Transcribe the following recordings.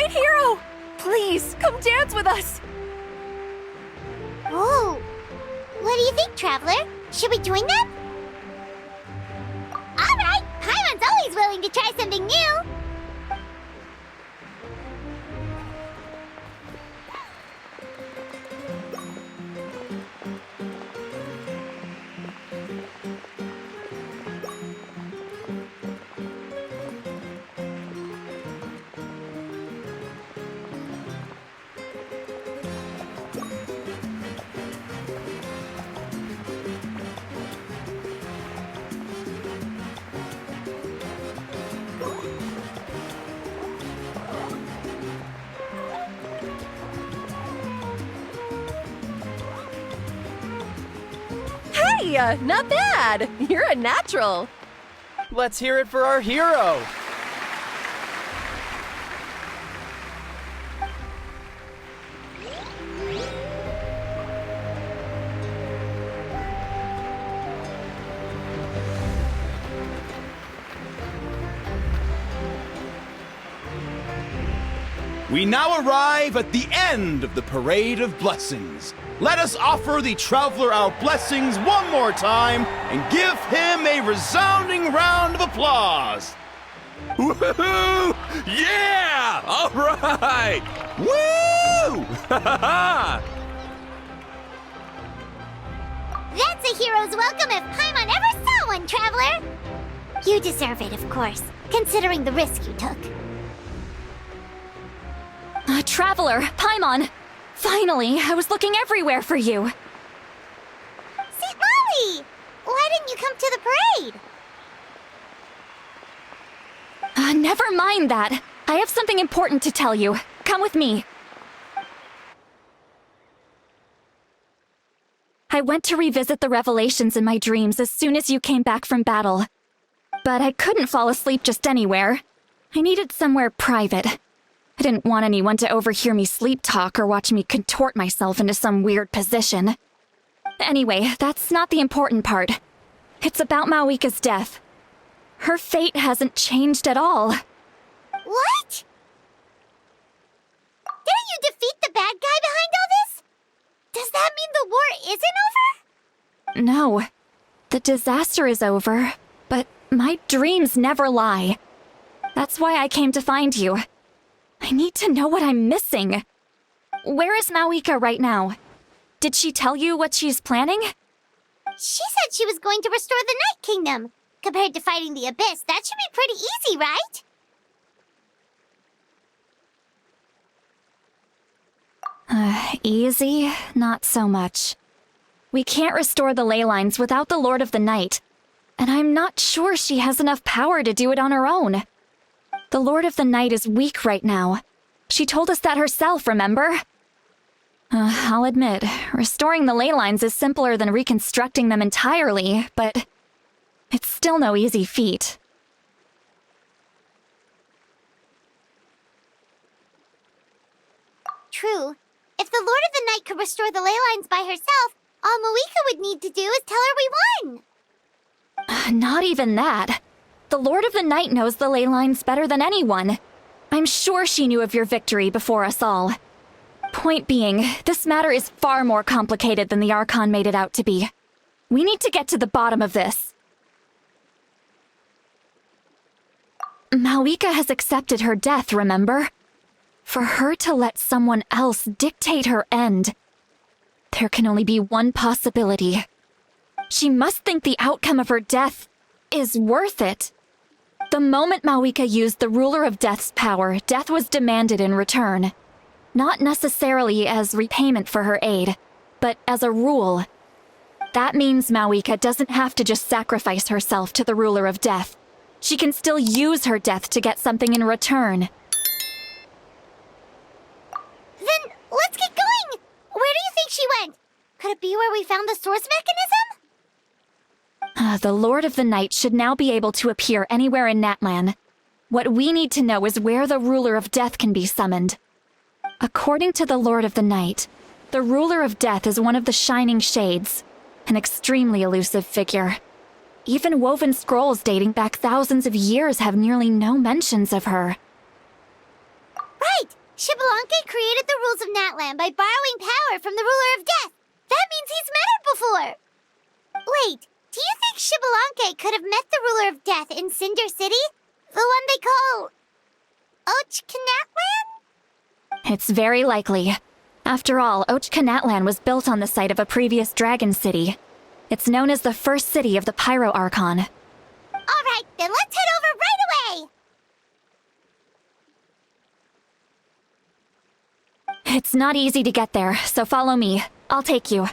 favorite hero! Please, come dance with us! Oh, what do you think, Traveler? Should we join them? All right, Paimon's always willing to try something new. Hey, not bad! You're a natural! Let's hear it for our hero! We now arrive at the end of the Parade of Blessings. Let us offer the Traveler our blessings one more time and give him a resounding round of applause. Woohoo! Yeah! All right! Woo! That's a hero's welcome if Paimon ever saw one, Traveler! You deserve it, of course, considering the risk you took. Traveler, Paimon! Finally, I was looking everywhere for you! Citlali! Why didn't you come to the parade? Never mind that. I have something important to tell you. Come with me. I went to revisit the revelations in my dreams as soon as you came back from battle. But I couldn't fall asleep just anywhere. I needed somewhere private. I didn't want anyone to overhear me sleep talk or watch me contort myself into some weird position. Anyway, that's not the important part. It's about Mavuika's death. Her fate hasn't changed at all. What? Didn't you defeat the bad guy behind all this? Does that mean the war isn't over? No. The disaster is over, but my dreams never lie. That's why I came to find you. I need to know what I'm missing. Where is Mavuika right now? Did she tell you what she's planning? She said she was going to restore the Night Kingdom. Compared to fighting the Abyss, that should be pretty easy, right? Easy? Not so much. We can't restore the ley lines without the Lord of the Night, and I'm not sure she has enough power to do it on her own. The Lord of the Night is weak right now. She told us that herself, remember? I'll admit, restoring the ley lines is simpler than reconstructing them entirely, but it's still no easy feat. True. If the Lord of the Night could restore the ley lines by herself, all Mavuika would need to do is tell her we won. Not even that. The Lord of the Night knows the ley lines better than anyone. I'm sure she knew of your victory before us all. Point being, this matter is far more complicated than the Archon made it out to be. We need to get to the bottom of this. Mavuika has accepted her death, remember? For her to let someone else dictate her end, there can only be one possibility. She must think the outcome of her death is worth it. The moment Mavuika used the Ruler of Death's power, death was demanded in return. Not necessarily as repayment for her aid, but as a rule. That means Mavuika doesn't have to just sacrifice herself to the Ruler of Death. She can still use her death to get something in return. Then, let's get going! Where do you think she went? Could it be where we found the source mechanism? The Lord of the Night should now be able to appear anywhere in Natlan. What we need to know is where the Ruler of Death can be summoned. According to the Lord of the Night, the Ruler of Death is one of the Shining Shades, an extremely elusive figure. Even woven scrolls dating back thousands of years have nearly no mentions of her. Right! Xbalanque created the rules of Natlan by borrowing power from the ruler of death. That means he's met her before. Wait, do you think Xbalanque could have met the ruler of death in Cinder City? The one they call... Natlan? It's very likely. After all, Natlan was built on the site of a previous dragon city. It's known as the first city of the Pyro Archon. Alright, then let's head over right away! It's not easy to get there, so follow me. I'll take you.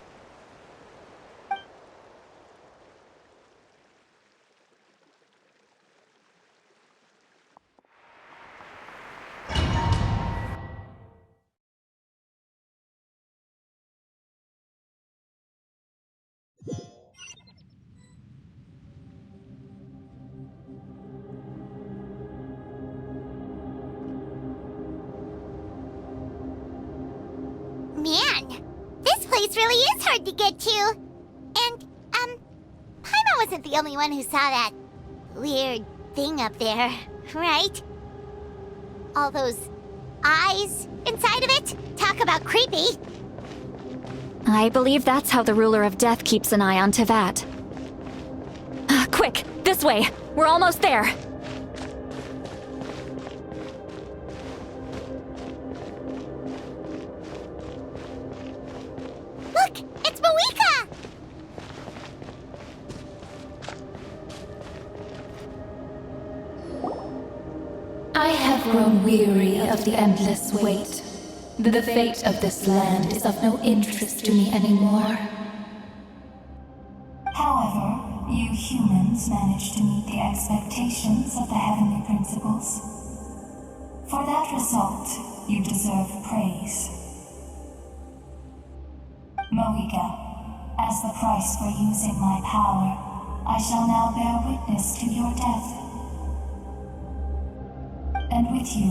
Man, this place really is hard to get to. And, Paimon wasn't the only one who saw that weird thing up there, right? All those eyes inside of it? Talk about creepy. I believe that's how the ruler of death keeps an eye on Teyvat. Quick, this way! We're almost there! Look! It's Mavuika! I have grown weary of the endless wait. The fate of this land is of no interest to me anymore. However, you humans managed to meet the expectations of the heavenly principles. For that result, you deserve praise. Mavuika, as the price for using my power, I shall now bear witness to your death. And with you,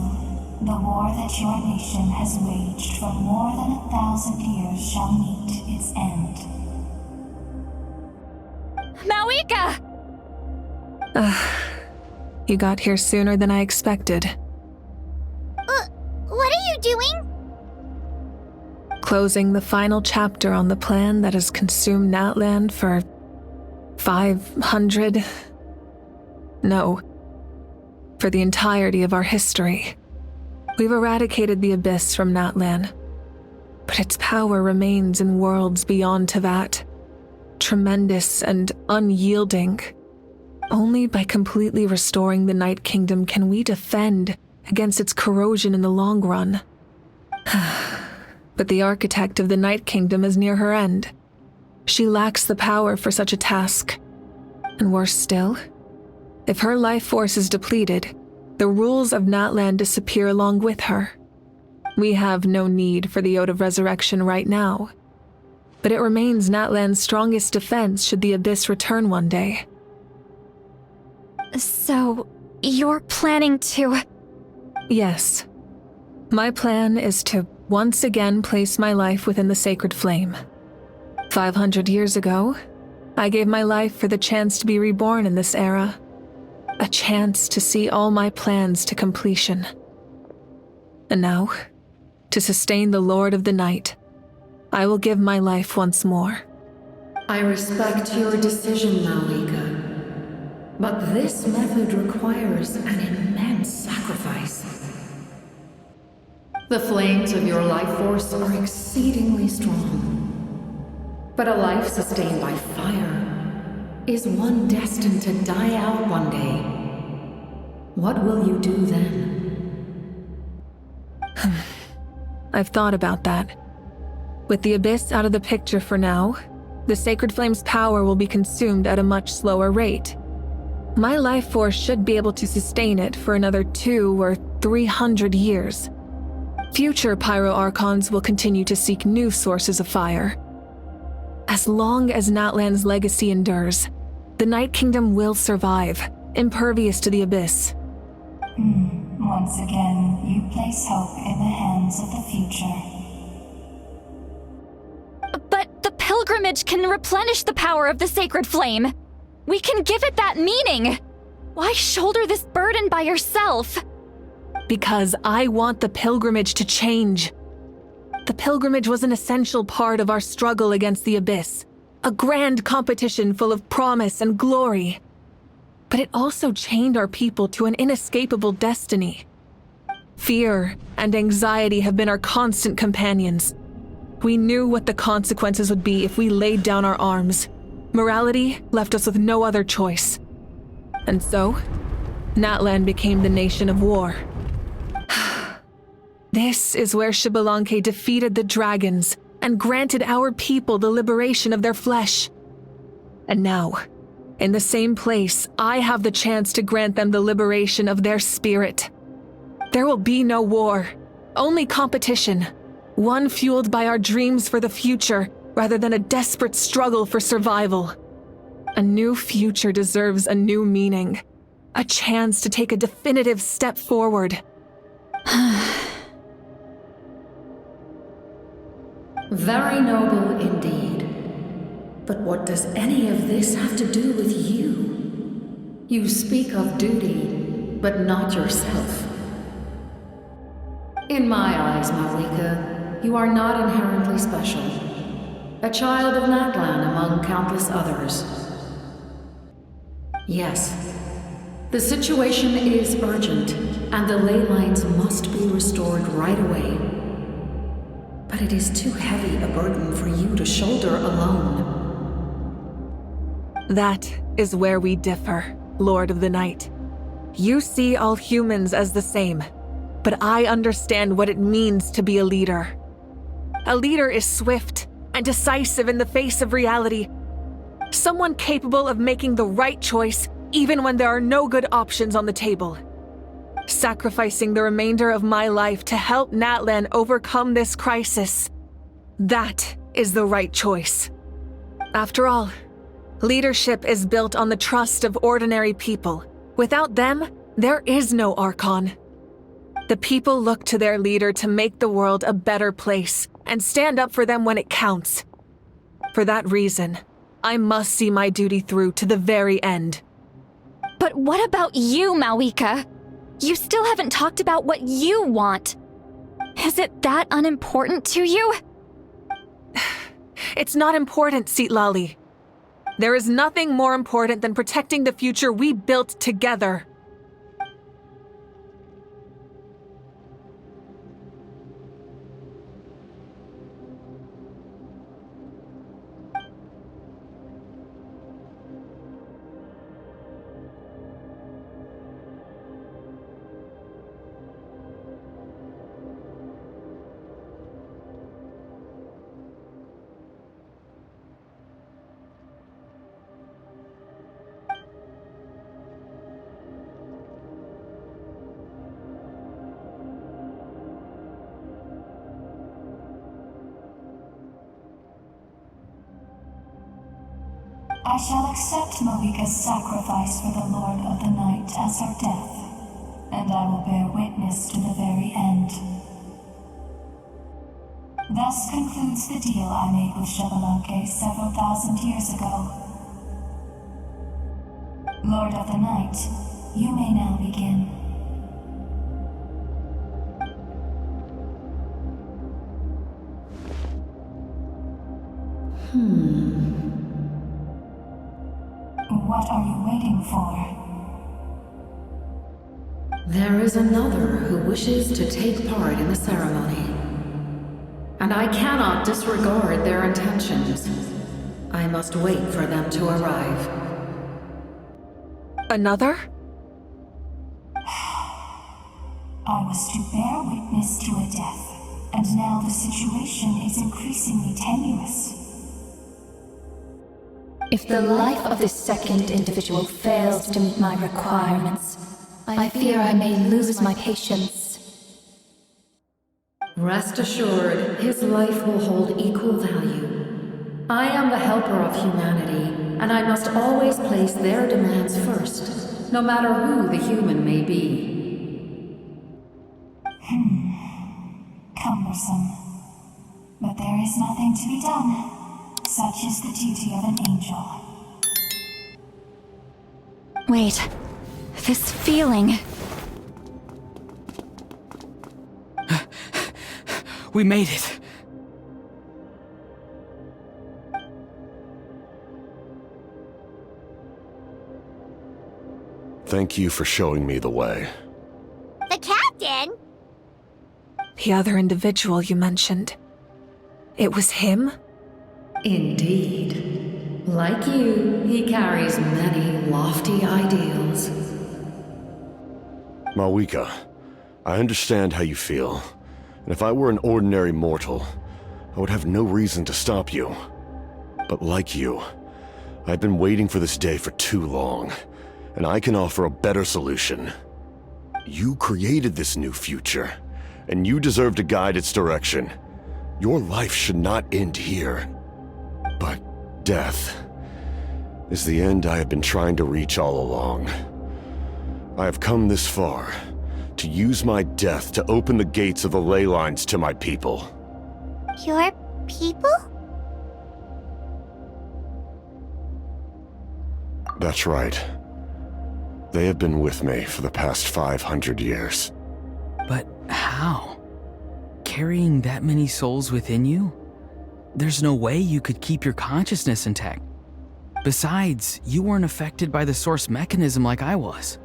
the war that your nation has waged for more than 1,000 years shall meet its end. Mavuika! You got here sooner than I expected. What are you doing? Closing the final chapter on the plan that has consumed Natlan for 500... No. For the entirety of our history. We've eradicated the Abyss from Natlan, but its power remains in worlds beyond Teyvat. Tremendous and unyielding. Only by completely restoring the Night Kingdom can we defend against its corrosion in the long run. But the architect of the Night Kingdom is near her end. She lacks the power for such a task. And worse still, if her life force is depleted, the rules of Natlan disappear along with her. We have no need for the Ode of Resurrection right now, but it remains Natlan's strongest defense should the Abyss return one day. So, you're planning to... Yes. My plan is to once again place my life within the sacred flame. 500 years ago, I gave my life for the chance to be reborn in this era. A chance to see all my plans to completion. And now, to sustain the Lord of the Night, I will give my life once more. I respect your decision, Mavuika. But this method requires an immense sacrifice. The flames of your life force are exceedingly strong. But a life sustained by fire is one destined to die out one day. What will you do then? I've thought about that. With the Abyss out of the picture for now, the Sacred Flame's power will be consumed at a much slower rate. My life force should be able to sustain it for another 200 or 300 years. Future Pyro Archons will continue to seek new sources of fire. As long as Natlan's legacy endures, the Night Kingdom will survive, impervious to the Abyss. Once again, you place hope in the hands of the future. But the pilgrimage can replenish the power of the sacred flame. We can give it that meaning. Why shoulder this burden by yourself? Because I want the pilgrimage to change. The pilgrimage was an essential part of our struggle against the Abyss, a grand competition full of promise and glory. But it also chained our people to an inescapable destiny. Fear and anxiety have been our constant companions. We knew what the consequences would be if we laid down our arms. Morality left us with no other choice. And so, Natlan became the nation of war. This is where Xbalanque defeated the dragons and granted our people the liberation of their flesh. And now, in the same place, I have the chance to grant them the liberation of their spirit. There will be no war, only competition, one fueled by our dreams for the future rather than a desperate struggle for survival. A new future deserves a new meaning, a chance to take a definitive step forward. Very noble indeed. But what does any of this have to do with you? You speak of duty, but not yourself. In my eyes, Mavuika, you are not inherently special. A child of Natlan among countless others. Yes, the situation is urgent, and the ley lines must be restored right away. But it is too heavy a burden for you to shoulder alone. That is where we differ, Lord of the Night. You see all humans as the same, but I understand what it means to be a leader. A leader is swift and decisive in the face of reality. Someone capable of making the right choice even when there are no good options on the table. Sacrificing the remainder of my life to help Natlan overcome this crisis. That is the right choice. After all, leadership is built on the trust of ordinary people. Without them, there is no Archon. The people look to their leader to make the world a better place and stand up for them when it counts. For that reason, I must see my duty through to the very end. But what about you, Mavuika? You still haven't talked about what you want. Is it that unimportant to you? It's not important, Citlali. There is nothing more important than protecting the future we built together. I shall accept Mavuika's sacrifice for the Lord of the Night as her death, and I will bear witness to the very end. Thus concludes the deal I made with Xbalanque several thousand years ago. Lord of the Night, you may now begin. What are you waiting for? There is another who wishes to take part in the ceremony. And I cannot disregard their intentions. I must wait for them to arrive. Another? I was to bear witness to a death, and now the situation is increasingly tenuous. If the life of this second individual fails to meet my requirements, I fear I may lose my patience. Rest assured, his life will hold equal value. I am the helper of humanity, and I must always place their demands first, no matter who the human may be. Cumbersome. But there is nothing to be done. Such is the duty of an angel. Wait, this feeling... We made it. Thank you for showing me the way. The captain? The other individual you mentioned. It was him? Indeed. Like you, he carries many lofty ideals. Mavuika, I understand how you feel, and if I were an ordinary mortal, I would have no reason to stop you. But like you, I've been waiting for this day for too long, and I can offer a better solution. You created this new future, and you deserve to guide its direction. Your life should not end here. But death is the end I have been trying to reach all along. I have come this far to use my death to open the gates of the ley lines to my people. Your people? That's right. They have been with me for the past 500 years. But how? Carrying that many souls within you? There's no way you could keep your consciousness intact. Besides, you weren't affected by the source mechanism like I was.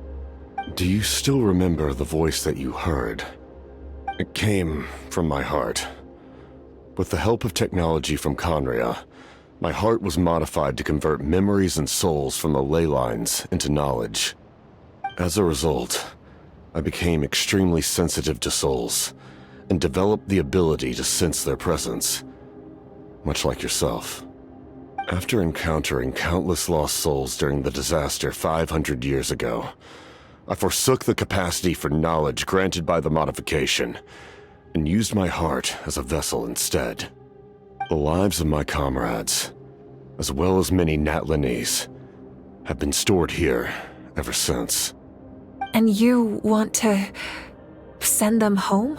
Do you still remember the voice that you heard? It came from my heart. With the help of technology from Conria, my heart was modified to convert memories and souls from the ley lines into knowledge. As a result, I became extremely sensitive to souls, and developed the ability to sense their presence, much like yourself. After encountering countless lost souls during the disaster 500 years ago, I forsook the capacity for knowledge granted by the modification, and used my heart as a vessel instead. The lives of my comrades, as well as many Natlanese, have been stored here ever since. And you want to send them home?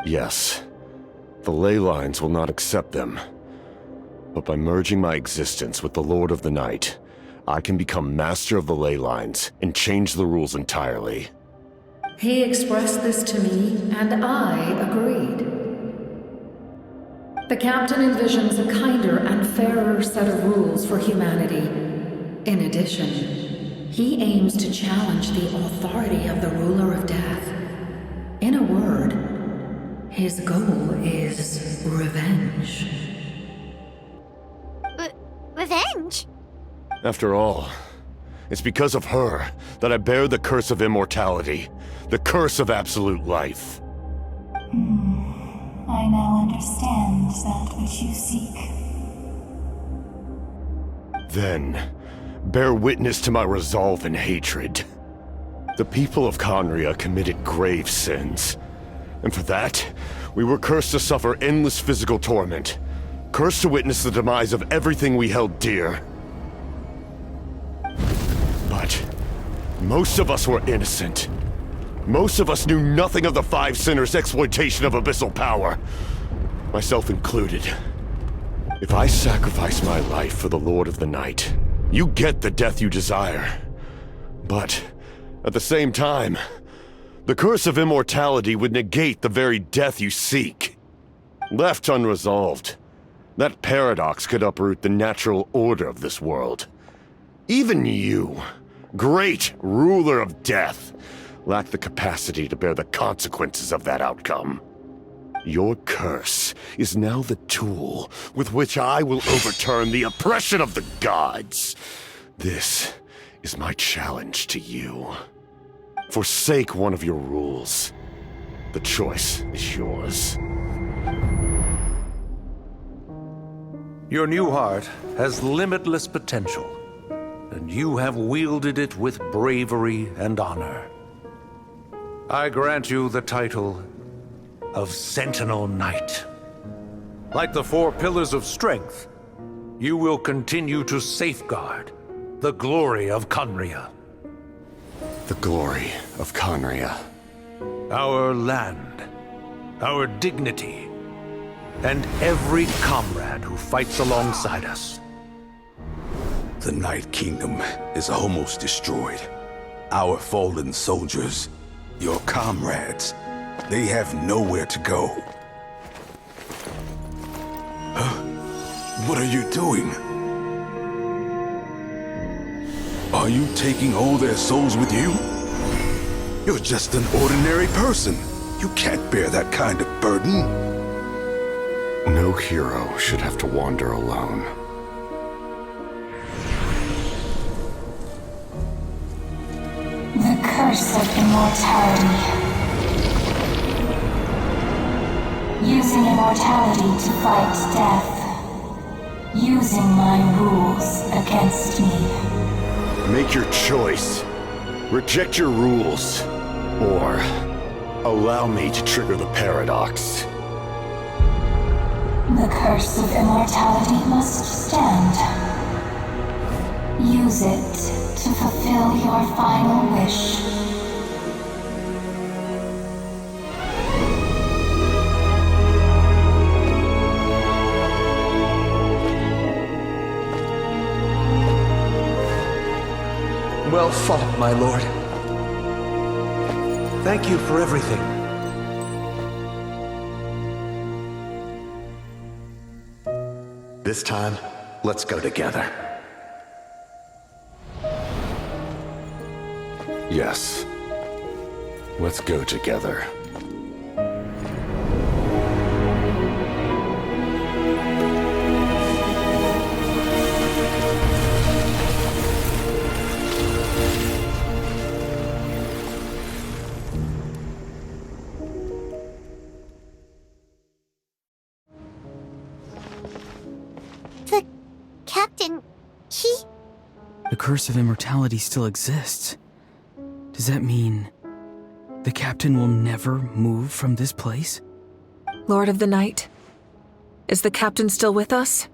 Yes. The ley lines will not accept them. But by merging my existence with the Lord of the Night, I can become master of the ley lines and change the rules entirely. He expressed this to me, and I agreed. The captain envisions a kinder and fairer set of rules for humanity. In addition, he aims to challenge the authority of the ruler of death. In a word, his goal is revenge. Revenge? After all, it's because of her that I bear the curse of immortality, the curse of absolute life. I now understand that which you seek. Then, bear witness to my resolve and hatred. The people of Conria committed grave sins, and for that, we were cursed to suffer endless physical torment, cursed to witness the demise of everything we held dear. But most of us were innocent. Most of us knew nothing of the Five Sinners' exploitation of abyssal power, myself included. If I sacrifice my life for the Lord of the Night, you get the death you desire. But at the same time, the curse of immortality would negate the very death you seek. Left unresolved, that paradox could uproot the natural order of this world. Even you, great ruler of death, lack the capacity to bear the consequences of that outcome. Your curse is now the tool with which I will overturn the oppression of the gods. This is my challenge to you. Forsake one of your rules. The choice is yours. Your new heart has limitless potential, and you have wielded it with bravery and honor. I grant you the title of Sentinel Knight. Like the four pillars of strength, you will continue to safeguard the glory of Conria. The glory of Conria. Our land, our dignity, and every comrade who fights alongside us. The Night Kingdom is almost destroyed. Our fallen soldiers, your comrades, they have nowhere to go. What are you doing? Are you taking all their souls with you? You're just an ordinary person. You can't bear that kind of burden. No hero should have to wander alone. The curse of immortality. Using immortality to fight death. Using my rules against me. Make your choice. Reject your rules. Or allow me to trigger the paradox. The curse of immortality must stand. Use it to fulfill your final wish. Well fought, my lord. Thank you for everything. This time, let's go together. Yes. Let's go together. Captain, The curse of immortality still exists. Does that mean the captain will never move from this place? Lord of the Night, is the captain still with us?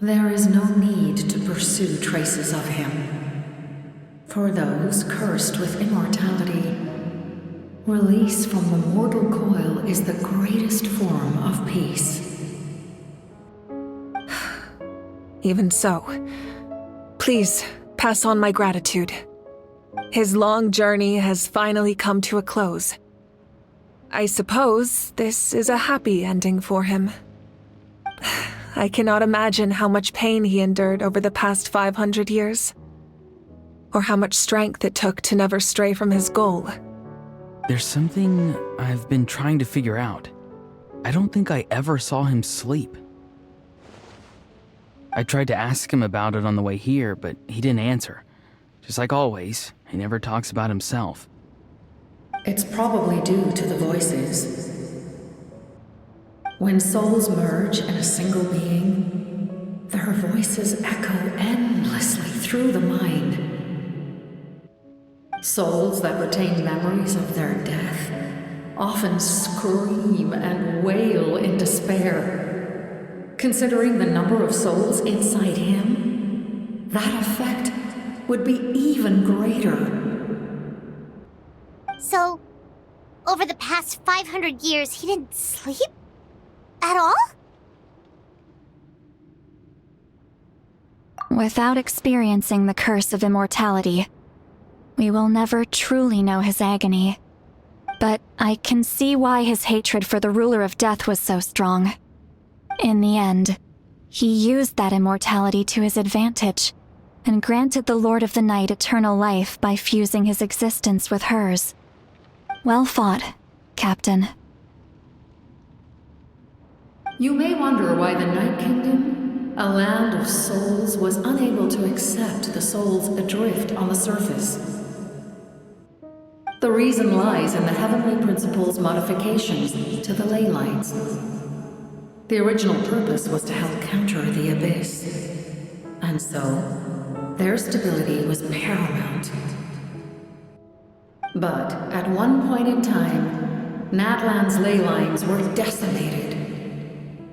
There is no need to pursue traces of him. For those cursed with immortality, release from the mortal coil is the greatest form of peace. Even so, please pass on my gratitude. His long journey has finally come to a close. I suppose this is a happy ending for him. I cannot imagine how much pain he endured over the past 500 years, or how much strength it took to never stray from his goal. There's something I've been trying to figure out. I don't think I ever saw him sleep. I tried to ask him about it on the way here, but he didn't answer. Just like always, he never talks about himself. It's probably due to the voices. When souls merge in a single being, their voices echo endlessly through the mind. Souls that retain memories of their death often scream and wail in despair. Considering the number of souls inside him, that effect would be even greater. so over the past 500 years, he didn't sleep? At all? Without experiencing the curse of immortality, we will never truly know his agony. But I can see why his hatred for the ruler of death was so strong. In the end, he used that immortality to his advantage, and granted the Lord of the Night eternal life by fusing his existence with hers. Well fought, Captain. You may wonder why the Night Kingdom, a land of souls, was unable to accept the souls adrift on the surface. The reason lies in the Heavenly Principle's modifications to the ley lines. The original purpose was to help counter the Abyss, and so their stability was paramount. But at one point in time, Natlan's ley lines were decimated.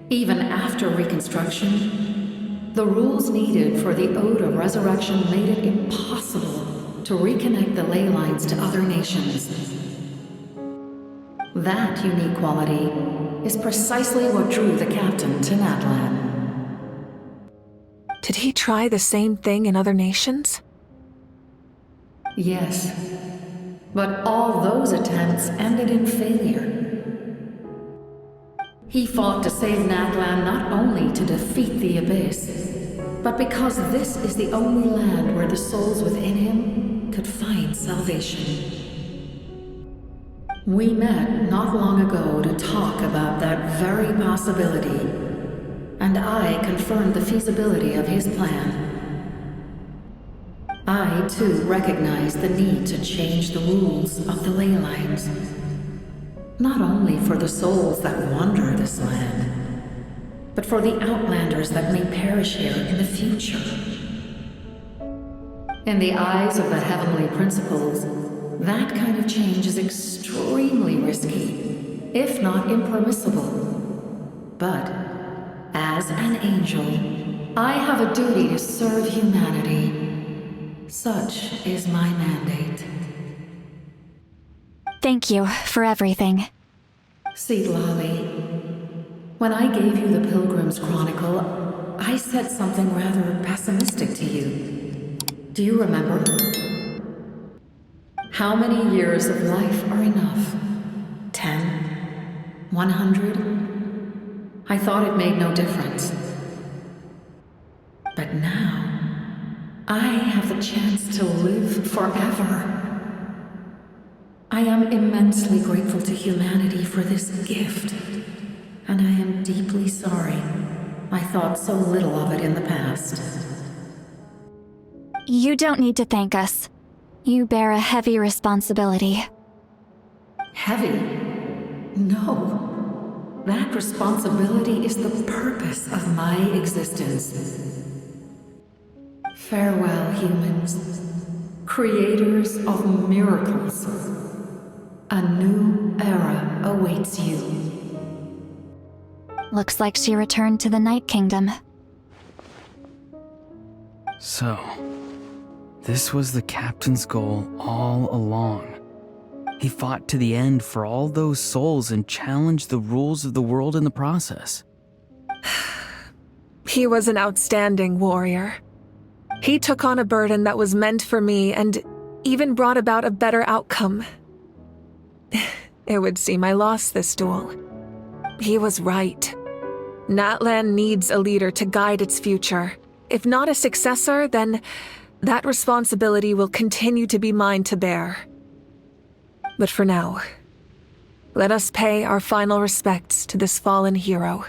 Even after reconstruction, the rules needed for the Ode of Resurrection made it impossible to reconnect the ley lines to other nations. That unique quality is precisely what drew the captain to Natlan. Did he try the same thing in other nations? Yes, but all those attempts ended in failure. He fought to save Natlan not only to defeat the Abyss, but because this is the only land where the souls within him could find salvation. We met not long ago to talk about that very possibility, and I confirmed the feasibility of his plan. I, too, recognize the need to change the rules of the ley lines. Not only for the souls that wander this land, but for the outlanders that may perish here in the future. In the eyes of the heavenly principles, that kind of change is extremely risky, if not impermissible. But, as an angel, I have a duty to serve humanity. Such is my mandate. Thank you for everything. Citlali, when I gave you the Pilgrim's Chronicle, I said something rather pessimistic to you. Do you remember? How many years of life are enough? 10? 100? I thought it made no difference. But now, I have the chance to live forever. I am immensely grateful to humanity for this gift, and I am deeply sorry I thought so little of it in the past. You don't need to thank us. You bear a heavy responsibility. Heavy? No. That responsibility is the purpose of my existence. Farewell, humans. Creators of miracles. A new era awaits you. Looks like she returned to the Night Kingdom. So, this was the captain's goal all along. He fought to the end for all those souls and challenged the rules of the world in the process. He was an outstanding warrior. He took on a burden that was meant for me and even brought about a better outcome. It would seem I lost this duel. He was right. Natlan needs a leader to guide its future. If not a successor, then that responsibility will continue to be mine to bear. But for now, let us pay our final respects to this fallen hero.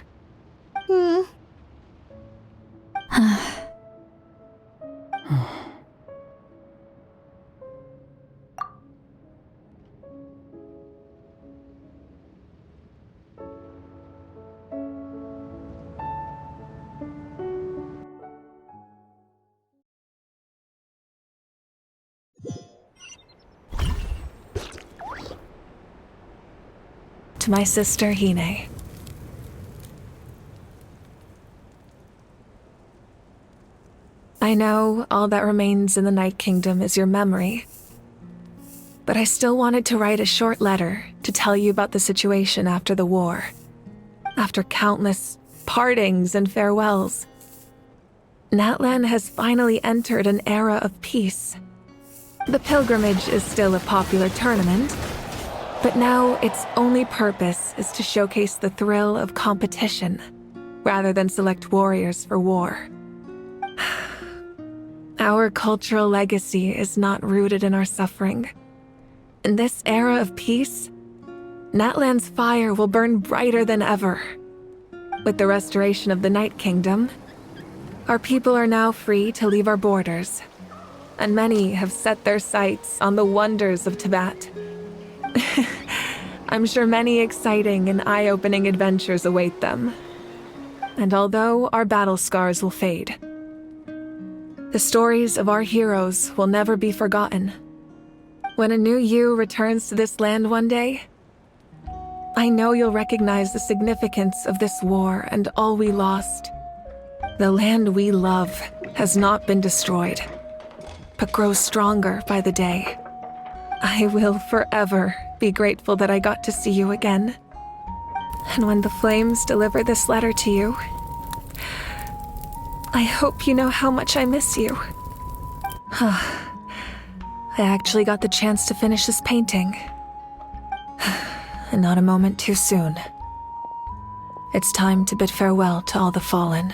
To my sister, Hine. I know all that remains in the Night Kingdom is your memory, but I still wanted to write a short letter to tell you about the situation after the war. After countless partings and farewells, Natlan has finally entered an era of peace. The pilgrimage is still a popular tournament, but now its only purpose is to showcase the thrill of competition, rather than select warriors for war. Our cultural legacy is not rooted in our suffering. In this era of peace, Natlan's fire will burn brighter than ever. With the restoration of the Night Kingdom, our people are now free to leave our borders, and many have set their sights on the wonders of Tibet. I'm sure many exciting and eye-opening adventures await them. And although our battle scars will fade, the stories of our heroes will never be forgotten. When a new you returns to this land one day, I know you'll recognize the significance of this war and all we lost. The land we love has not been destroyed, but grows stronger by the day. I will forever be grateful that I got to see you again. And when the flames deliver this letter to you, I hope you know how much I miss you. I actually got the chance to finish this painting. And not a moment too soon. It's time to bid farewell to all the fallen.